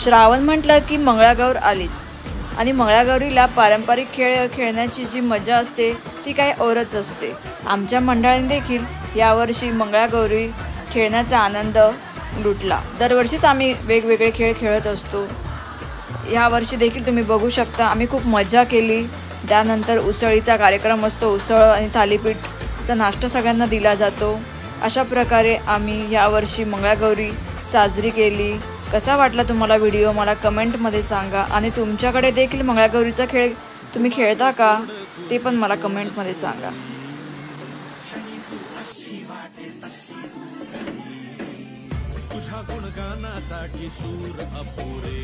श्रावण म्हटलं की मंगळागौर आलीच आणि मंगळागौरीला पारंपरिक खेळ खेळण्याची जी मजा असते ती काही औरच असते। आमच्या मंडळाने देखील यावर्षी मंगळागौरी खेळण्याचा आनंद लुटला। दरवर्षीच आम्ही वेगवेगळे खेळ खेळत असतो। यावर्षी देखील तुम्ही बघू शकता आम्ही खूप मजा केली। त्यानंतर उसळीचा कार्यक्रम असतो, उसळ आणि थालीपीठचा नाश्ता सगळ्यांना दिला जातो। अशा प्रकारे आम्ही यावर्षी मंगळागौरी साजरी केली। कसा वाटला तुम्हाला व्हिडिओ मला कमेंटमध्ये सांगा आणि तुमच्याकडे देखील मंगळागौरीचा खेळ तुम्ही खेळता का ते पण मला कमेंटमध्ये सांगा। तुझ्या गुणगानासाठी सूर अपुरे